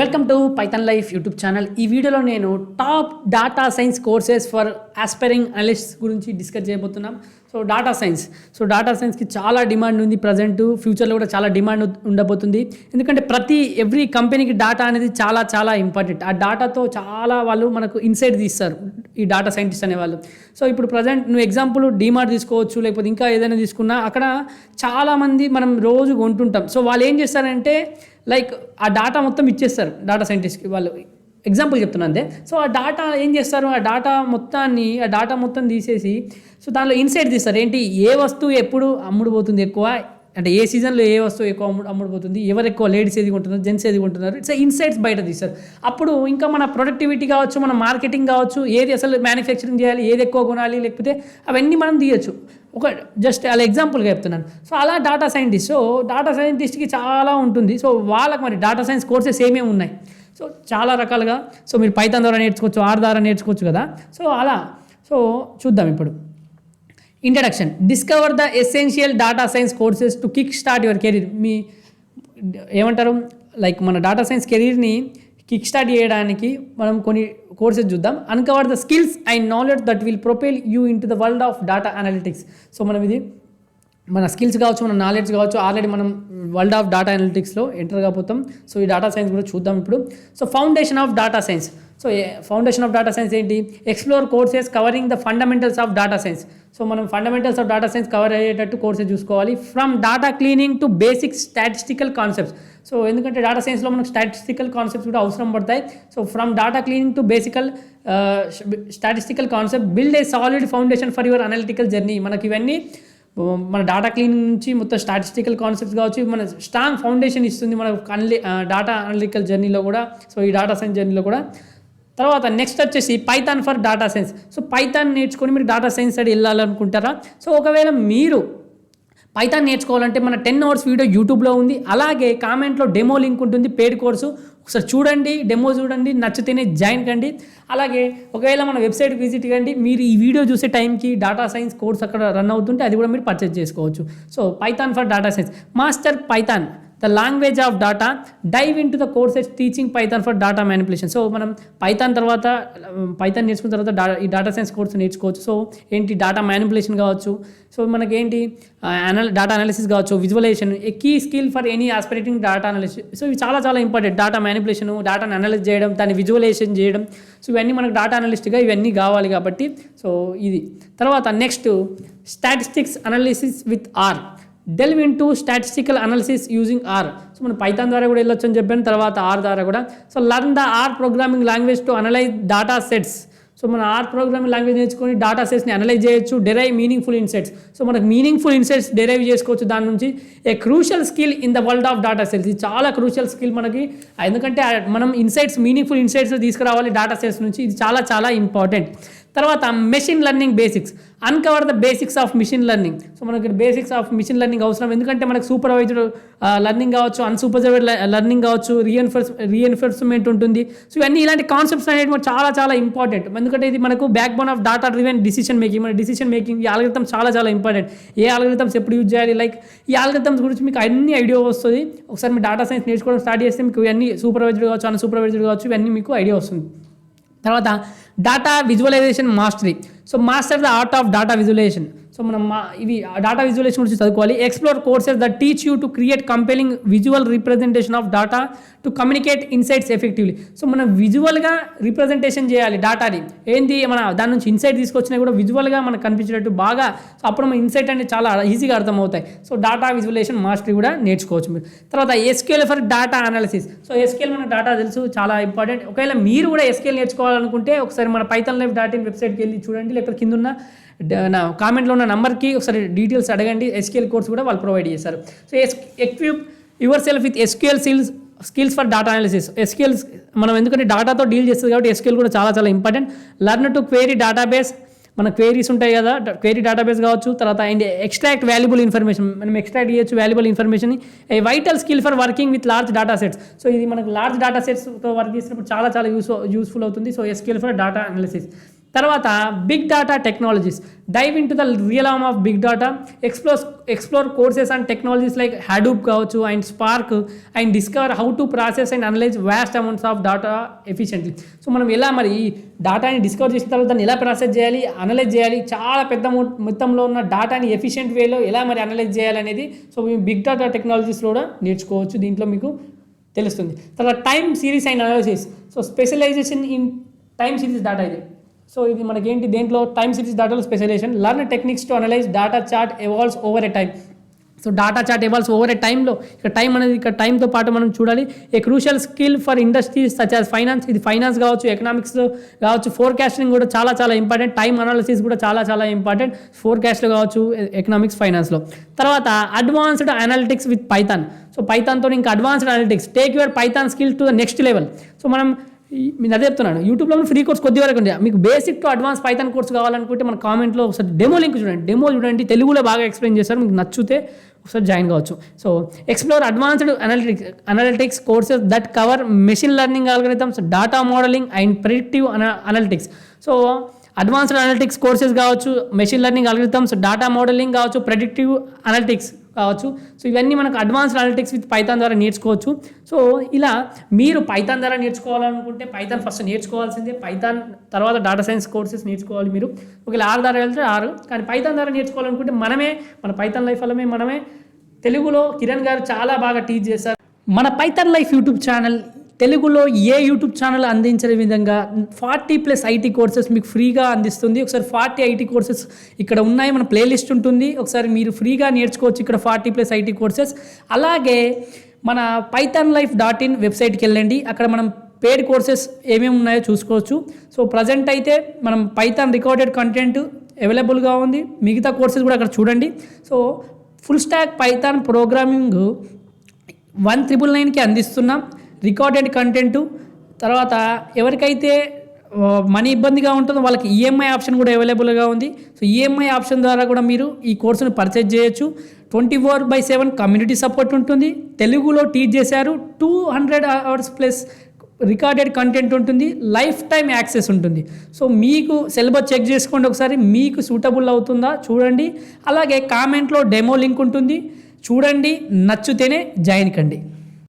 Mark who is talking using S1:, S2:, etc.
S1: Welcome to Python life YouTube channel. ఈ వీడియోలో నేను top data science courses for aspiring analyst గురించి discuss చేయబోతున్నాం. డాటా సైన్స్కి చాలా డిమాండ్ ఉంది ప్రజెంట్, ఫ్యూచర్లో కూడా చాలా డిమాండ్ ఉండబోతుంది. ఎందుకంటే ఎవ్రీ కంపెనీకి డాటా అనేది చాలా చాలా ఇంపార్టెంట్. ఆ డాటాతో చాలా వాళ్ళు మనకు ఇన్సైట్ తీస్తారు ఈ డాటా సైంటిస్ట్ అనేవాళ్ళు. సో ఇప్పుడు ప్రజెంట్ నువ్వు ఎగ్జాంపుల్ డీమార్ట్ తీసుకోవచ్చు, లేకపోతే ఇంకా ఏదైనా తీసుకున్నా అక్కడ చాలామంది మనం రోజు కొంటుంటాం. సో వాళ్ళు ఏం చేస్తారంటే లైక్ ఆ డాటా మొత్తం ఇచ్చేస్తారు డాటా సైంటిస్ట్కి. వాళ్ళు ఎగ్జాంపుల్ చెప్తున్నా అంతే. సో ఆ డాటా ఏం చేస్తారు, ఆ డాటా మొత్తం తీసేసి సో దానిలో ఇన్సైట్ తీస్తారు. ఏంటి, ఏ వస్తువు ఎప్పుడు అమ్ముడుపోతుంది ఎక్కువ, అంటే ఏ సీజన్లో ఏ వస్తువు ఎక్కువ అమ్ముడుపోతుంది, ఎవరు ఎక్కువ లేడీస్ ఏది కొంటున్నారు, జెంట్స్ ఏది కొంటున్నారు, ఇట్స్ ఇన్సైట్స్ బయట తీస్తారు. అప్పుడు ఇంకా మన ప్రొడక్టివిటీ కావచ్చు, మన మార్కెటింగ్ కావచ్చు, ఏది అసలు మ్యానుఫ్యాక్చరింగ్ చేయాలి, ఏది ఎక్కువ కొనాలి, లేకపోతే అవన్నీ మనం తీయచ్చు. జస్ట్ అలా ఎగ్జాంపుల్గా చెప్తున్నాను. సో అలా డాటా సైంటిస్ట్కి చాలా ఉంటుంది. సో వాళ్ళకి మరి డాటా సైన్స్ కోర్సెస్ ఏమేమి ఉన్నాయి, సో చాలా రకాలుగా. సో మీరు పైథాన్ ద్వారా నేర్చుకోవచ్చు, ఆర్ ద్వారా నేర్చుకోవచ్చు కదా. సో చూద్దాం ఇప్పుడు. Introduction. Discover the essential data science courses to kick start your career. ఏమంటారు, లైక్ మన డాటా సైన్స్ కెరీర్ని కిక్ స్టార్ట్ చేయడానికి మనం కొన్ని కోర్సెస్ చూద్దాం. Uncover the skills and knowledge that will propel you in to the world of data analytics. So మనం ఇది మన స్కిల్స్ కావచ్చు, మన నాలెడ్జ్ కావచ్చు, ఆల్రెడీ మనం వరల్డ్ ఆఫ్ డాటా అనలిటిక్స్లో ఎంటర్ కాబోతాం. సో ఈ డాటా సైన్స్ కూడా చూద్దాం ఇప్పుడు. So foundation of data science. So foundation of data science ఏంటి? Explore courses covering the fundamentals of data science. So మనం fundamentals of data science cover అయ్యేటట్టు courses చూసుకోవాలి. From data cleaning to basic statistical concepts. So ఎందుకంటే data సైన్స్లో మనకు statistical concepts కూడా అవసరం పడతాయి. So from data cleaning to statistical concept build a solid foundation for your analytical journey. మనకి ఇవన్నీ మన డాటా క్లీనింగ్ నుంచి మొత్తం స్టాటిస్టికల్ కాన్సెప్ట్స్ కావచ్చు, మన స్ట్రాంగ్ ఫౌండేషన్ ఇస్తుంది మన డాటా అనలిటికల్ జర్నీలో కూడా. సో ఈ డాటా సైన్స్ జర్నీలో కూడా. తర్వాత నెక్స్ట్ వచ్చేసి Python for data science. So Python నేర్చుకొని మీరు డాటా సైన్స్ సైడ్ వెళ్ళాలనుకుంటారా? సో ఒకవేళ మీరు పైథాన్ నేర్చుకోవాలంటే మన 10 hours వీడియో యూట్యూబ్లో ఉంది. అలాగే కామెంట్లో డెమో లింక్ ఉంటుంది, పెయిడ్ కోర్సు. ఒకసారి చూడండి, డెమో చూడండి, నచ్చితేనే జాయిన్ కండి. అలాగే ఒకవేళ మన వెబ్సైట్కి విజిట్ కండి. మీరు ఈ వీడియో చూసే టైంకి డాటా సైన్స్ కోర్స్ అక్కడ రన్ అవుతుంటే అది కూడా మీరు పర్చేజ్ చేసుకోవచ్చు. So Python for data science, master Python the language of data, dive into the courses teaching Python for data manipulation. So మనం పైథాన్ నేర్చుకున్న తర్వాత ఈ డాటా సైన్స్ కోర్స్ నేర్చుకోవచ్చు. సో ఏంటి, డాటా మ్యానిపులేషన్ కావచ్చు, సో మనకేంటి data analysis కావచ్చు, visualization, a key skill for any aspirating data analysis. So ఇవి చాలా చాలా ఇంపార్టెంట్. డాటా మ్యానిపులేషన్, డాటాను అనలైజ్ చేయడం, దాన్ని విజువలైజేషన్ చేయడం. సో ఇవన్నీ మనకు డాటా అనలిస్ట్గా ఇవన్నీ కావాలి కాబట్టి సో ఇది. తర్వాత next statistics analysis with R. Delve into statistical analysis using R. So మనం పైథాన్ ద్వారా కూడా వెళ్ళొచ్చు అని చెప్పాను, తర్వాత ఆర్ ద్వారా కూడా. So learn the R programming language to analyse data sets. So మన ఆర్ ప్రోగ్రామింగ్ లాంగ్వేజ్ నేర్చుకొని డాటా సెట్స్ని అనలైజ్ చేయొచ్చు, డెరైవ్ మీనింగ్ఫుల్ ఇన్సైట్స్. సో మనకు మీనింగ్ఫుల్ ఇన్సైట్స్ డెరైవ్ చేసుకోవచ్చు దాని నుంచి. A crucial skill in the world of data sets. ఇది చాలా క్రూషియల్ స్కిల్ మనకి, ఎందుకంటే మనం మీనింగ్ఫుల్ ఇన్సైట్స్ తీసుకురావాలి డాటా సెట్స్ నుంచి. ఇది చాలా చాలా ఇంపార్టెంట్. తర్వాత machine learning basics. Uncover the basics of machine learning. So మనకి బేసిక్స్ ఆఫ్ మిషన్ లెర్నింగ్ అవసరం, ఎందుకంటే మనకు సూపర్వైజ్డ్ లెర్నింగ్ కావచ్చు, అన్సూపర్వైజ్డ్ లెర్నింగ్ కావచ్చు, రీఎన్ఫోర్స్మెంట్ ఉంటుంది. సో ఇవన్నీ ఇలాంటి కాన్సెప్ట్స్ అనేవి చాలా చాలా ఇంపార్టెంట్, ఎందుకంటే ఇది మనకు back bone of data driven decision making. మన డిసిషన్ మేకింగ్ ఈ ఆల్గరిథమ్స్ చాలా చాలా ఇంపార్టెంట్. ఏ ఆల్గరిథమ్స్ ఎప్పుడు యూజ్ చేయాలి, లైక్ ఈ ఆల్గరిథమ్స్ గురించి మీకు అన్ని ఐడియా వస్తుంది. ఒకసారి మీ డాటా సైన్స్ నేర్చుకోవడం స్టార్ట్ చేస్తే మీకు ఇవన్నీ సూపర్వైజ్డ్ కావచ్చు, అన్సూపర్వైజ్డ్ కావచ్చు, ఇవన్నీ మీకు ఐడియా వస్తుంది. తర్వాత data visualisation mastery. So master the art of data visualisation. So మనం ఇవి డాటా విజువలైజేషన్ గురించి చదువుకోవాలి. Explore courses that teach you to create compelling visual representation of data to communicate insights effectively. So మనం విజువల్గా representation చేయాలి డాటాని. ఏంటి, మన దాని నుంచి ఇన్సైట్ తీసుకొచ్చినా కూడా విజువల్గా మనకు కనిపించేటట్టు బాగా. సో అప్పుడు మన ఇన్సైట్ అనేది చాలా ఈజీగా అర్థమవుతాయి. సో డాటా విజువలైజేషన్ మాస్టరీ కూడా నేర్చుకోవచ్చు మీరు. తర్వాత SQL for data analysis. So SQL మన డాటా తెలుసు, చాలా ఇంపార్టెంట్. ఒకవేళ మీరు కూడా ఎస్క్యూఎల్ నేర్చుకోవాలనుకుంటే ఒకసారి మన pythonlife.in వెబ్సైట్కి వెళ్ళి చూడండి, లేకపోతే కింద ఉన్న నా కామెంట్లో ఉన్న నెంబర్కి ఒకసారి డీటెయిల్స్ అడగండి. ఎస్క్యూఎల్ కోర్స్ కూడా వాళ్ళు ప్రొవైడ్ చేస్తారు. So equip your self with SQL skills for data analysis. SQL మనం ఎందుకంటే డాటాతో డీల్ చేస్తుంది కాబట్టి ఎస్క్యూఎల్ కూడా చాలా చాలా important. Learn to query database. మన క్వేరీస్ ఉంటాయి కదా, క్వేరీ డేటాబేస్ కావచ్చు. తర్వాత అండ్ ఎక్స్ట్రాక్ట్ వాల్యుబుల్ ఇన్ఫర్మేషన్. మనం ఎక్స్ట్రాక్ట్ చేయొచ్చు valuable information. A vital skill for working with large data sets. So ఇది మనకు లార్జ్ డాటా సెట్స్తో వర్క్ చేసినప్పుడు చాలా చాలా యూస్ఫుల్ అవుతుంది. So SQL for data analysis. తర్వాత big data technologies, dive into the real of big data, explore courses and technologies like Hadoop కావచ్చు and Spark and discover how to process and analyse vast amounts of data efficiently. So మనం ఎలా మరి ఈ డేటాని discover చేసిన తర్వాత దాన్ని ఎలా ప్రాసెస్ చేయాలి, అనలైజ్ చేయాలి, చాలా పెద్ద మొత్తంలో ఉన్న డేటాని ఎఫిషియెంట్ వేలో ఎలా మరి అనలైజ్ చేయాలి అనేది సో మేము బిగ్ డేటా టెక్నాలజీస్లో కూడా నేర్చుకోవచ్చు, దీంట్లో మీకు తెలుస్తుంది. తర్వాత time series and analysis, so specialisation in time series data ఇది. సో ఇది మనకేంటి దేంట్లో టైమ్ సిరీస్ డేటాలో specialisation, learn techniques to analyse data chart evolves over a time. So data chart evolves over a టైంలో ఇక్కడ టైం అనేది ఇక్కడ టైంతో పాటు మనం చూడాలి. A crucial skill for industries such as finance, ఇది ఫైనాన్స్ కావచ్చు, ఎకనామిక్స్ కావచ్చు, ఫోర్కాస్టింగ్ కూడా చాలా చాలా ఇంపార్టెంట్, టైం అనాలిసిస్ కూడా చాలా చాలా ఇంపార్టెంట్, ఫోర్కాస్ట్లో కావచ్చు, ఎకనామిక్స్ ఫైనాన్స్లో. తర్వాత advanced analytics with Python. So పైథాన్తో ఇంకా advanced analytics, take your Python skill to the next level. So మనం నేను అదే చెప్తున్నాను, యూట్యూబ్లో ఫ్రీ కోర్స్ కొద్ది వరకు ఉంది. మీకు basic to advance Python course కావాలనుకుంటే మన కామెంట్లో ఒకసారి డెమో లింక్ చూడండి, డెమో చూడండి, తెలుగులో బాగా ఎక్స్ప్లెయిన్ చేస్తారు, మీకు నచ్చితే ఒకసారి జాయిన్ కావచ్చు. So explore advanced analytics courses that cover machine learning algorithms, data modelling and predictive analytics. So advanced analytics courses కావచ్చు, machine learning algorithms, data modelling కావచ్చు, ప్రెడిక్టివ్ అనలిటిక్స్ కావచ్చు. సో ఇవన్నీ మనకు అడ్వాన్స్డ్ అనలిటిక్స్ విత్ పైథాన్ ద్వారా నేర్చుకోవచ్చు. So ఇలా మీరు Python ద్వారా నేర్చుకోవాలనుకుంటే పైథాన్ ఫస్ట్ నేర్చుకోవాల్సిందే, పైథాన్ తర్వాత డేటా సైన్స్ కోర్సెస్ నేర్చుకోవాలి మీరు. ఒకవేళ ఆరు ద్వారా వెళ్తే ఆరు, కానీ పైథాన్ ద్వారా నేర్చుకోవాలనుకుంటే మన పైథాన్ లైఫ్ వల్లమే మనమే తెలుగులో కిరణ్ గారు చాలా బాగా టీచ్ చేస్తారు. మన పైథాన్ లైఫ్ యూట్యూబ్ ఛానల్ తెలుగులో ఏ యూట్యూబ్ ఛానల్ అందించే విధంగా 40+ ఐటీ కోర్సెస్ మీకు ఫ్రీగా అందిస్తుంది. ఒకసారి 40 ఐటీ కోర్సెస్ ఇక్కడ ఉన్నాయి, మన ప్లేలిస్ట్ ఉంటుంది, ఒకసారి మీరు ఫ్రీగా నేర్చుకోవచ్చు ఇక్కడ 40+ ఐటీ కోర్సెస్. అలాగే మన pythonlife.in వెబ్సైట్కి వెళ్ళండి, అక్కడ మనం పేడ్ కోర్సెస్ ఏమేమి ఉన్నాయో చూసుకోవచ్చు. సో ప్రజెంట్ అయితే మనం పైథాన్ రికార్డెడ్ కంటెంట్ అవైలబుల్గా ఉంది, మిగతా కోర్సెస్ కూడా అక్కడ చూడండి. So full stack Python programming 1999కి అందిస్తున్నాం, రికార్డెడ్ కంటెంట్. తర్వాత ఎవరికైతే మనీ ఇబ్బందిగా ఉంటుందో వాళ్ళకి ఈఎంఐ ఆప్షన్ కూడా అవైలబుల్గా ఉంది. సో ఈఎంఐ ఆప్షన్ ద్వారా కూడా మీరు ఈ కోర్సును పర్చేజ్ చేయొచ్చు. 24/7 కమ్యూనిటీ సపోర్ట్ ఉంటుంది, తెలుగులో టీచ్ చేశారు, 200 అవర్స్ ప్లస్ రికార్డెడ్ కంటెంట్ ఉంటుంది, లైఫ్ టైం యాక్సెస్ ఉంటుంది. సో మీకు సిలబస్ చెక్ చేసుకోండి ఒకసారి, మీకు సూటబుల్ అవుతుందా చూడండి. అలాగే కామెంట్లో డెమో లింక్ ఉంటుంది, చూడండి, నచ్చితేనే జాయిన్ కండి.